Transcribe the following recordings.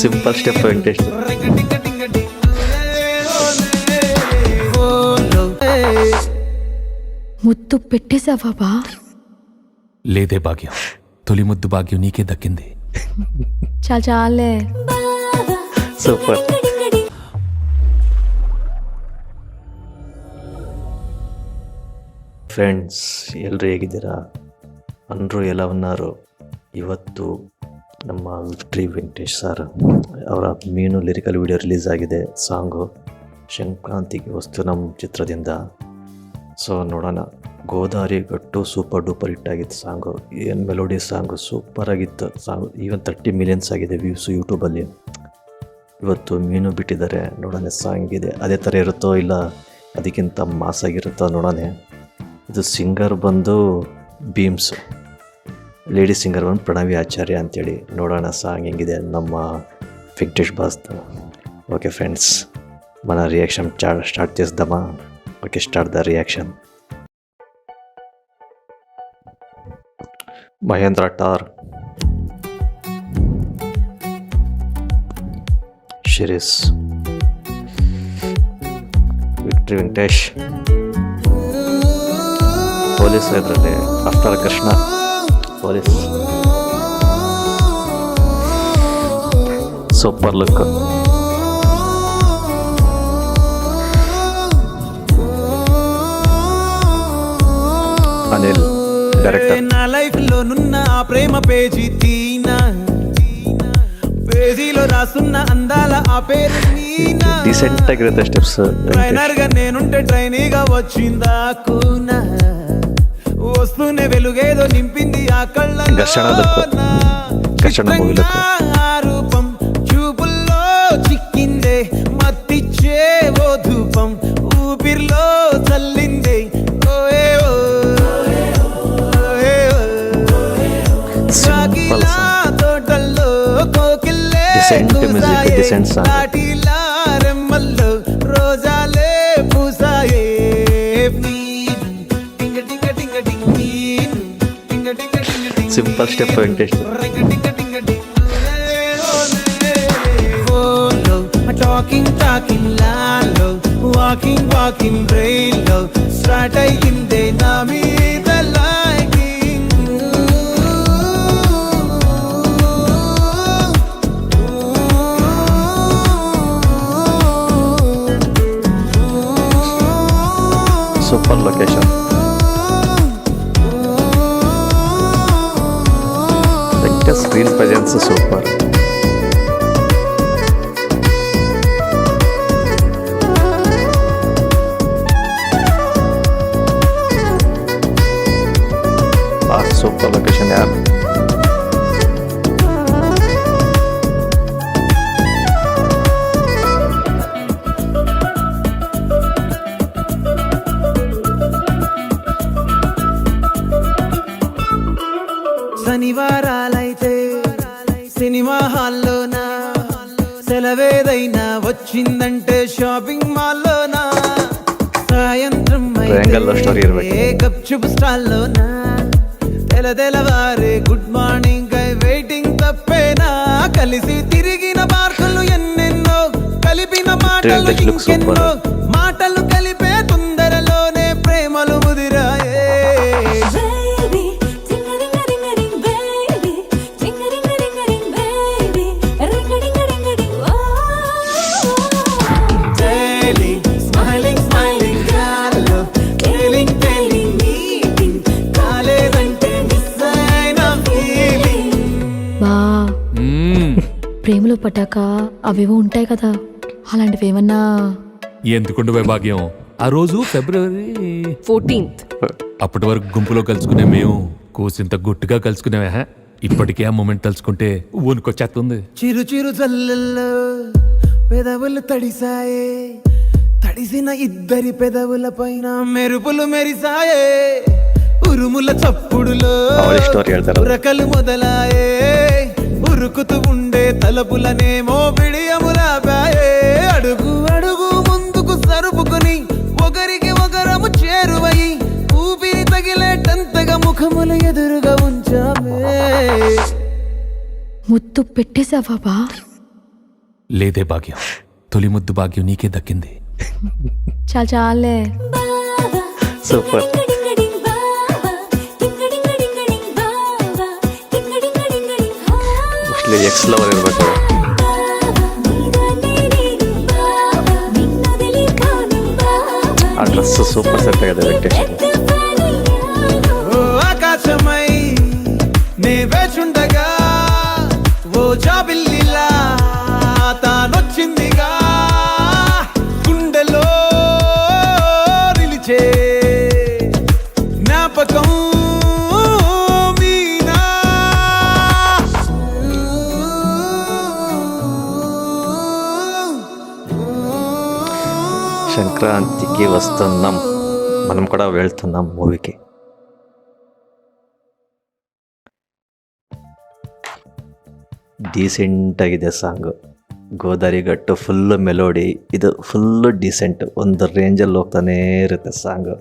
Simple step Venkatesh. ముద్దు పెట్టేశావా బా? లేదే భాగ్యం, తొలి ముద్దు భాగ్యం నీకే దక్కింది. చాలే. సూపర్. ಫ್ರೆಂಡ್ಸ್, ಎಲ್ಲರೂ ಹೇಗಿದ್ದೀರಾ? ಎಲ್ಲರೂ ಎಲ್ಲ ಉన్నారు. ಇವತ್ತು ನಮ್ಮ ವಿಕ್ಟ್ರಿ ವೆಂಕಟೇಶ್ ಸರ್ ಅವರ ಮೀನು ಲಿರಿಕಲ್ ವಿಡಿಯೋ ರಿಲೀಸ್ ಆಗಿದೆ. ಸಾಂಗು ಸಂಕ್ರಾಂತಿಗೆ ವಸ್ತು ನಮ್ಮ ಚಿತ್ರದಿಂದ. ಸೊ ನೋಡೋಣ. Godavari Gattu super duper hit ಆಗಿತ್ತು ಸಾಂಗು. ಏನು ಮೆಲೋಡಿ ಸಾಂಗು, ಸೂಪರಾಗಿತ್ತು ಸಾಂಗು. ಈವನ್ 30 ಮಿಲಿಯನ್ಸ್ ಆಗಿದೆ ವ್ಯೂಸು ಯೂಟ್ಯೂಬಲ್ಲಿ. ಇವತ್ತು ಮೀನು ಬಿಟ್ಟಿದ್ದಾರೆ, ನೋಡೋಣ ಸಾಂಗ್ ಇದೆ ಅದೇ ಥರ ಇರುತ್ತೋ ಇಲ್ಲ ಅದಕ್ಕಿಂತ ಮಾಸಾಗಿರುತ್ತೋ ನೋಡೋಣ. ಇದು ಸಿಂಗರ್ ಬಂದು ಬೀಮ್ಸ್, ಲೇಡಿ ಸಿಂಗರ್ ಬಂದು ಪ್ರಣವಿ ಆಚಾರ್ಯ ಅಂತೇಳಿ. ನೋಡೋಣ ಸಾಂಗ್ ಹೆಂಗಿದೆ ನಮ್ಮ ವೆಂಕಟೇಶ್ ಬಾಸ್ದು. ಓಕೆ ಫ್ರೆಂಡ್ಸ್, మన రియాక్షన్ స్టార్ట్ చేద్దామా? Okay, start the reaction. Mahendra టార్, ಶಿರೀಸ್, ವಿಕ್ಟ್ರಿ ವೆಂಕಟೇಶ್, ಪೊಲೀಸ್ ಇದರಲ್ಲಿ after Krishna police. Super look. Anil director. నా లైఫ్ లో నున్న ఆ ప్రేమ పేజీ తీనా, పేజీలో రాసున్న అందాల ఆ పేరు నీనా. డీసెంట్ ಆಗಿರುತ್ತೆ స్టెప్స్. ట్రైనర్ గా నేనుంటే ట్రైనీగా వచ్చిందా కూనా, వస్తూనే వెలుగేదో నింపింది ఆ కళ్ళలో. ఘర్షణ మూవీలకు ఆ రూపం చూపుల్లో చిక్కిందే, మత్తిచ్చే ఓ ధూపం ఊపిరిలో చల్లిందే. తోటల్లో కోకిల్లే తాటిలా రెమ్మల్లో రోజాలే పూసాయే. Simple step Venkatesh. టాకింగ్ లాలో, వాకింగ్ బ్రెయిన్లో స్టార్ట్ అయ్యిందే నా మీద liking. Super location. Screen presence super. Super location యార్. శనివారాలైతే సినిమా హాల్లోనా, సెలవేదైనా వచ్చిందంటే షాపింగ్ మాల్లోనా, సాయంత్రం అయితే గప్చుప్ స్టాల్లోనా, తెలవారే గుడ్ మార్నింగ్ ఐ వెయిటింగ్ తప్పేనా. కలిసి తిరిగిన పార్కులు ఎన్నెన్నో, కలిపిన మాటలు ఇంకెన్నో, మాటలు కలిపే తొందరలోనే ప్రేమలు ముదిరాయే. ప్రేమలో పడ్డాక అవేవో ఉంటాయి కదా, అలాంటివి ఏమన్నా? ఎందుకుండు భాగ్యం, ఆ రోజు ఫిబ్రవరి 14th. అప్పటి వరకు గుంపులో కలుసుకునే మేము కూసింత గుట్టుగా కలుసుకునేవా. ఇప్పటికే ఆ మూమెంట్ తలుచుకుంటే ఊనుకొచ్చేస్తుంది. చిరు చిరు జల్లల్లో పెదవులు తడిసాయే, తడిసిన ఇద్దరి పెదవుల పైన మెరుపులు మెరిసాయే. ఉరుముల చప్పుడులో ఉరకలు మొదలాయే, ఉరుకుతూ ఉండే తలపులనేమో బిడియములాపాయే. అడుగు అడుగు ముందుకు సరుపుకుని ఒకరికి ఒకరము చేరువై, ఊపిరి తగిలేటంతగా ముఖములు ఎదురుగా ఉంచామే. ముద్దు పెట్టేశావా బా? లేదే భాగ్యం తొలి ముద్దు భాగ్యం నీకే దక్కింది. చాలా చాలే. సూపర్. ಮೋಸ್ಟ್ಲಿ ಎಕ್ಸ್ ಲವರ್ ಇರ್ಬೇಕು. ಆ ಡ್ರೆಸ್ ಸೂಪರ್ ಸೆಟ್ ಆಗಿದೆ ವೆಂಕಟೇಶ್. ఓ ఆకాశమై నే వేచుండగా ఓ జాబిల్లిలా తానొచ్చిందిగా గుండెలో నిలిచే జ్ఞాపకం మీనా. సంక్రాంతికి వస్తున్నాం, మనం కూడా వెళ్తున్నాం మూవీకి. ಡೀಸೆಂಟ್ ಆಗಿದೆ ಸಾಂಗು. ಗೋದಾವರಿ ಗಟ್ಟು ಫುಲ್ಲು ಮೆಲೋಡಿ, ಇದು ಫುಲ್ಲು ಡೀಸೆಂಟ್, ಒಂದು ರೇಂಜಲ್ಲಿ ಹೋಗ್ತಾನೇ ಇರುತ್ತೆ ಸಾಂಗು.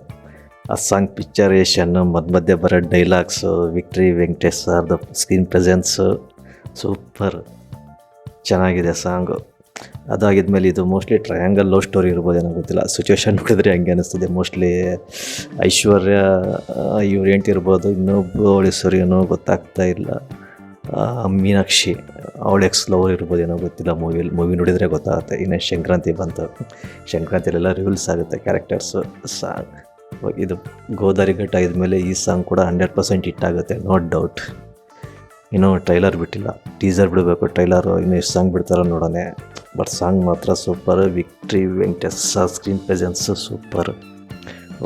ಆ ಸಾಂಗ್ ಪಿಕ್ಚರೇಷನ್ನು, ಮಧ್ಯೆ ಬರೋ ಡೈಲಾಗ್ಸು, ವಿಕ್ಟ್ರಿ ವೆಂಕಟೇಶ್ ಸರ್ದು ಸ್ಕ್ರೀನ್ ಪ್ರೆಸೆನ್ಸು ಸೂಪರ್ ಚೆನ್ನಾಗಿದೆ ಸಾಂಗು. ಅದಾಗಿದ್ಮೇಲೆ ಇದು ಮೋಸ್ಟ್ಲಿ ಟ್ರಯಾಂಗಲ್ ಲವ್ ಸ್ಟೋರಿ ಇರ್ಬೋದೇನೋ ಗೊತ್ತಿಲ್ಲ, ಸಿಚುವೇಶನ್ ನೋಡಿದ್ರೆ ಹಂಗೆ ಅನ್ನಿಸ್ತದೆ. ಮೋಸ್ಟ್ಲಿ ಐಶ್ವರ್ಯ ಇವ್ರು ಹೇಳ್ತಿರ್ಬೋದು, ಇನ್ನೊಬ್ಬ ಹೆಸರು ಏನೋ ಗೊತ್ತಾಗ್ತಾ ಇಲ್ಲ. ಮೀನಾಕ್ಷಿ ಅವಳ ಎಕ್ಸ್ ಲವರ್ ಇರ್ಬೋದೇನೋ ಗೊತ್ತಿಲ್ಲ. ಮೂವಿ ನೋಡಿದರೆ ಗೊತ್ತಾಗುತ್ತೆ. ಇನ್ನು ಸಂಕ್ರಾಂತಿ ಬಂತು, ಸಂಕ್ರಾಂತಿಯಲ್ಲೆಲ್ಲ ರಿವೀಲ್ಸ್ ಆಗುತ್ತೆ ಕ್ಯಾರೆಕ್ಟರ್ಸು. ಸಾಂಗ್ ಇದು ಗೋದಾವರಿ ಘಟ್ಟ ಆದಮೇಲೆ ಈ ಸಾಂಗ್ ಕೂಡ 100% ಹಿಟ್ ಆಗುತ್ತೆ, ನೋ ಡೌಟ್. ಇನ್ನೂ ಟ್ರೈಲರ್ ಬಿಟ್ಟಿಲ್ಲ, ಟೀಸರ್ ಬಿಡಬೇಕು. ಟ್ರೈಲರು ಇನ್ನೂ ಎಷ್ಟು ಸಾಂಗ್ ಬಿಡ್ತಾರೋ ನೋಡೋಣ. ಬಟ್ ಸಾಂಗ್ ಮಾತ್ರ super. Victory Venkatesh screen presence super.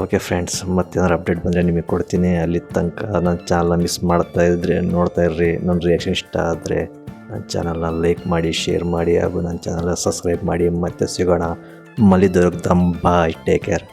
Okay friends, ಮತ್ತೇನಾದ್ರು ಅಪ್ಡೇಟ್ ಬಂದರೆ ನಿಮಗೆ ಕೊಡ್ತೀನಿ. ಅಲ್ಲಿ ತನಕ ನನ್ನ ಚಾನಲ್ನ ಮಿಸ್ ನೋಡ್ತಾ ಇರ್ರಿ. ನನ್ನ ರಿಯಾಕ್ಷನ್ ಇಷ್ಟ ಆದರೆ ನನ್ನ ಚಾನಲ್ನ ಲೈಕ್ ಮಾಡಿ, ಶೇರ್ ಮಾಡಿ ಹಾಗೂ ನನ್ನ ಚಾನಲ್ನ ಸಬ್ಸ್ಕ್ರೈಬ್ ಮಾಡಿ. ಮತ್ತೆ ಸಿಗೋಣ. ಮಲ್ಲಿದುರ್ಗದ ಬಾಯ್, ಟೇಕ್ ಕೇರ್.